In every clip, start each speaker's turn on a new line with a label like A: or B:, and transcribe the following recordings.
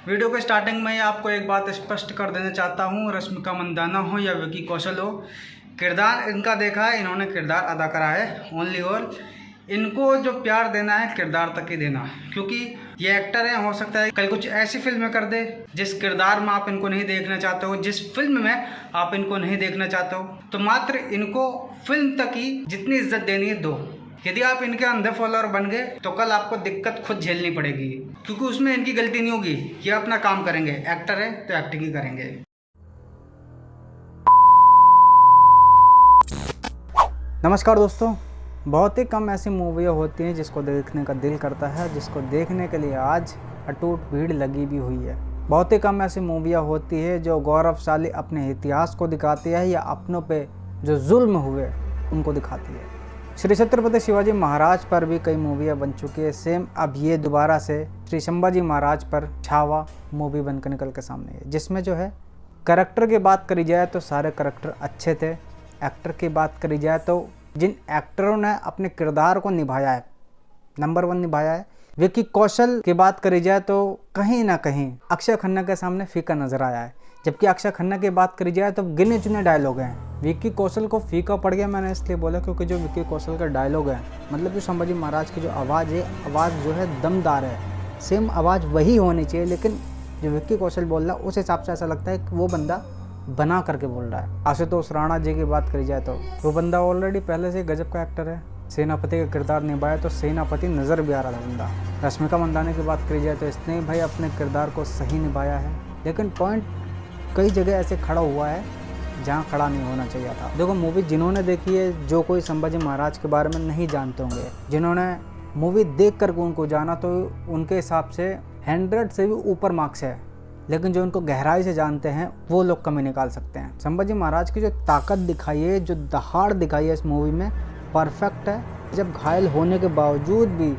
A: Video के starting में ही आपको एक बात स्पष्ट कर देना चाहता हूँ, रश्मिका मंदाना हो या विकी कौशल हो, किरदार इनका देखा है, इन्होंने किरदार अदा करा है ओनली और इनको जो प्यार देना है किरदार तक ही देना, क्योंकि ये एक्टर हैं। हो सकता है कल कुछ ऐसी फिल्में कर दे जिस किरदार में आप इनको नहीं देखना चाहते हो, जिस फिल्म में आप इनको नहीं देखना चाहते हो, तो मात्र इनको फिल्म तक ही जितनी इज्जत देनी है दो। यदि आप इनके अंधे फॉलोअर बन गए तो कल आपको दिक्कत खुद झेलनी पड़ेगी, क्योंकि उसमें इनकी गलती नहीं होगी। ये अपना काम करेंगे, एक्टर है तो एक्टिंग ही करेंगे।
B: नमस्कार दोस्तों, बहुत ही कम ऐसी मूवियाँ होती हैं जिसको देखने का दिल करता है, जिसको देखने के लिए आज अटूट भीड़ लगी भी हुई है। बहुत ही कम ऐसी मूवियाँ होती है जो गौरवशाली अपने इतिहास को दिखाती है या अपनों पे जो जुल्म हुए उनको दिखाती है। श्री छत्रपति शिवाजी महाराज पर भी कई मूवियाँ बन चुकी है। सेम अब ये दोबारा से श्री संभाजी महाराज पर छावा मूवी बनकर निकल के सामने है, जिसमें जो है करैक्टर की बात करी जाए तो सारे करैक्टर अच्छे थे। एक्टर की बात करी जाए तो जिन एक्टरों ने अपने किरदार को निभाया है, नंबर 1 निभाया है। विकी कौशल की बात करी जाए तो कहीं ना कहीं अक्षय खन्ना के सामने फीका नजर आया है, जबकि अक्षय खन्ना की बात करी जाए तो गिने चुने डायलॉग हैं। विकी कौशल को फीका पड़ गया, मैंने इसलिए बोला क्योंकि जो विकी कौशल का डायलॉग है, मतलब जो संभाजी महाराज की जो आवाज़ है, आवाज़ जो है दमदार है। सेम आवाज़ वही होनी चाहिए, लेकिन जो विकी कौशल बोल रहा है उस हिसाब से ऐसा लगता है कि वो बंदा बना करके बोल रहा है। आशुतोष राणा जी की बात करी जाए तो वो बंदा ऑलरेडी पहले से गजब का एक्टर है। सेनापति का किरदार निभाया तो सेनापति नज़र भी आ रहा था बंदा। रश्मिका मंदाना की बात करी जाए तो इसने भाई अपने किरदार को सही निभाया है, लेकिन पॉइंट कई जगह ऐसे खड़ा हुआ है जहाँ खड़ा नहीं होना चाहिए था। देखो, मूवी जिन्होंने देखी है, जो कोई संभाजी महाराज के बारे में नहीं जानते होंगे, जिन्होंने मूवी देख कर उनको जाना, तो उनके हिसाब से 100 से भी ऊपर मार्क्स है, लेकिन जो उनको गहराई से जानते हैं वो लोग कमी निकाल सकते हैं। संभाजी महाराज की जो ताकत दिखाई है, जो दहाड़ दिखाई है इस मूवी में, परफेक्ट है। जब घायल होने के बावजूद भी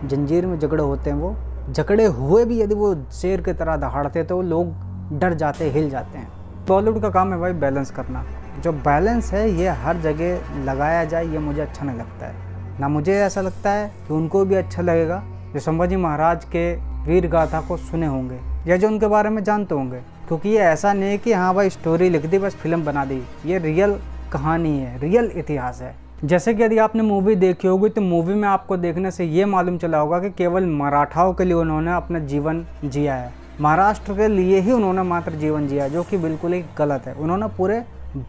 B: जंजीर में जकड़े होते हैं, वो जकड़े हुए भी यदि वो शेर की तरह दहाड़ते तो लोग डर जाते, हिल जाते हैं। बॉलीवुड का काम है भाई बैलेंस करना। जो बैलेंस है ये हर जगह लगाया जाए, ये मुझे अच्छा नहीं लगता है। ना मुझे ऐसा लगता है कि उनको भी अच्छा लगेगा जो संभाजी महाराज के वीर गाथा को सुने होंगे या जो उनके बारे में जानते होंगे, क्योंकि ये ऐसा नहीं है कि हाँ भाई स्टोरी लिख दी बस फिल्म बना दी। ये रियल कहानी है, रियल इतिहास है। जैसे कि यदि आपने मूवी देखी होगी तो मूवी में आपको देखने से ये मालूम चला होगा कि केवल मराठाओं के लिए उन्होंने अपना जीवन जिया है, महाराष्ट्र के लिए ही उन्होंने मात्र जीवन जिया, जो कि बिल्कुल ही गलत है। उन्होंने पूरे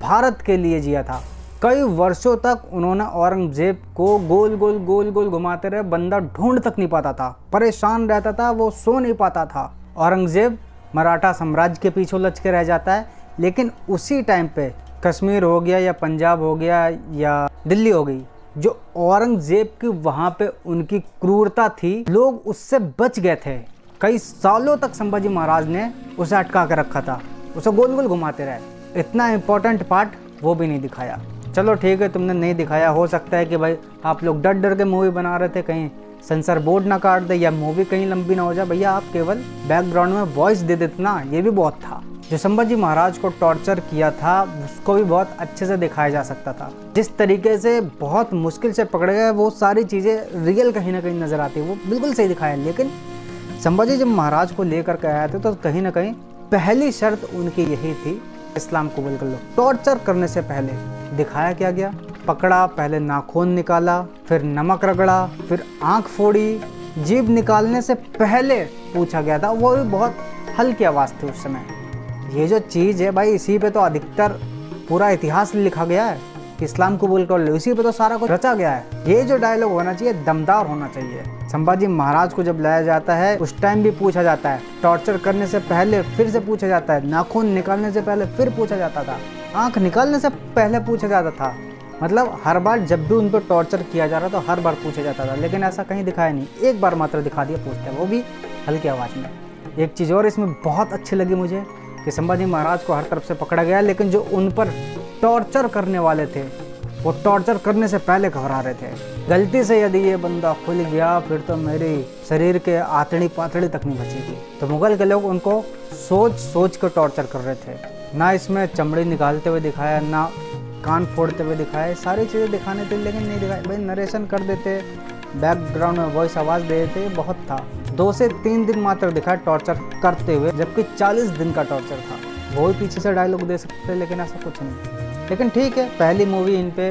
B: भारत के लिए जिया था। कई वर्षों तक उन्होंने औरंगजेब को गोल गोल घुमाते रहे, बंदा ढूंढ तक नहीं पाता था, परेशान रहता था, वो सो नहीं पाता था। औरंगजेब मराठा साम्राज्य के पीछे उलझ के रह जाता है, लेकिन उसी टाइम पे कश्मीर हो गया या पंजाब हो गया या दिल्ली हो गई, जो औरंगजेब की वहाँ पे उनकी क्रूरता थी, लोग उससे बच गए थे। कई सालों तक संभाजी महाराज ने उसे अटका के रखा था, उसे गोल गोल घुमाते रहे। इतना इम्पोर्टेंट पार्ट वो भी नहीं दिखाया। चलो ठीक है, तुमने नहीं दिखाया, हो सकता है कि भाई आप लोग डर डर के मूवी बना रहे थे, कहीं सेंसर बोर्ड ना काट दे या मूवी कहीं लंबी ना हो जाए। भैया आप केवल बैकग्राउंड में वॉइस दे देते ना, ये भी बहुत था। जो संभाजी महाराज को टॉर्चर किया था उसको भी बहुत अच्छे से दिखाया जा सकता था। जिस तरीके से बहुत मुश्किल से पकड़े गए, वो सारी चीज़ें रियल कहीं ना कहीं नज़र आती है, वो बिल्कुल सही दिखाया। लेकिन संभाजी जब महाराज को लेकर के आए थे तो कहीं ना कहीं पहली शर्त उनकी यही थी, इस्लाम कबूल कर लो। टॉर्चर करने से पहले दिखाया क्या गया, पकड़ा, पहले नाखून निकाला, फिर नमक रगड़ा, फिर आंख फोड़ी, जीभ निकालने से पहले पूछा गया था, वो भी बहुत हल्की आवाज़ थी उस समय। ये जो चीज़ है भाई, इसी पे तो अधिकतर पूरा इतिहास लिखा गया है कि इस्लाम कबूल कर लो, इसी पे तो सारा कुछ रचा गया है। ये जो डायलॉग होना चाहिए दमदार होना चाहिए। संभाजी महाराज को जब लाया जाता है उस टाइम भी पूछा जाता है, टॉर्चर करने से पहले फिर से पूछा जाता है, नाखून निकालने से पहले फिर पूछा जाता था, आंख निकालने से पहले पूछा जाता था। मतलब हर बार जब भी उन पर टॉर्चर किया जा रहा तो हर बार पूछा जाता था, लेकिन ऐसा कहीं दिखाया नहीं। एक बार मात्र दिखा दिया पूछते, वो भी हल्की आवाज़ में। एक चीज़ और इसमें बहुत अच्छी लगी मुझे कि संभाजी महाराज को हर तरफ से पकड़ा गया, लेकिन जो उन पर टॉर्चर करने वाले थे वो टॉर्चर करने से पहले घबरा रहे थे। गलती से यदि ये बंदा खुल गया फिर तो मेरे शरीर के आतड़ी पातड़ी तक नहीं बचेगी। तो मुगल के लोग उनको सोच सोच कर टॉर्चर कर रहे थे। ना इसमें चमड़ी निकालते हुए दिखाया, ना कान फोड़ते हुए दिखाए, सारी चीज़ें दिखाने थे लेकिन नहीं दिखाए। भाई नरेशन कर देते, बैकग्राउंड में वॉइस आवाज़ दे देते, बहुत था। 2 से 3 दिन मात्र दिखाया टॉर्चर करते हुए, जबकि 40 दिन का टॉर्चर था। वो ही पीछे से डायलॉग दे सकते, लेकिन ऐसा कुछ नहीं। लेकिन ठीक है, पहली मूवी इन पे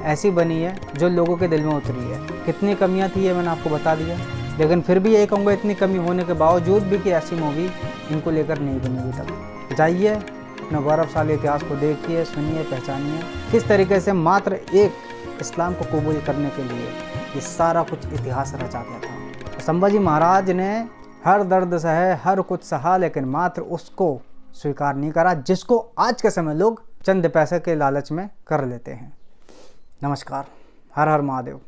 B: ऐसी बनी है जो लोगों के दिल में उतरी है। कितनी कमियां थी ये मैंने आपको बता दिया, लेकिन फिर भी यही कहूँगा, इतनी कमी होने के बावजूद भी कि ऐसी मूवी इनको लेकर नहीं बनी अभी तक। जाइए अपने गौरवशाली इतिहास को देखिए, सुनिए, पहचानिए किस तरीके से मात्र एक इस्लाम को कबूल करने के लिए ये सारा कुछ इतिहास रचा गया था। संभाजी महाराज ने हर दर्द सहे, हर कुछ सहा, लेकिन मात्र उसको स्वीकार नहीं करा जिसको आज के समय लोग चंद पैसे के लालच में कर लेते हैं। नमस्कार, हर हर महादेव।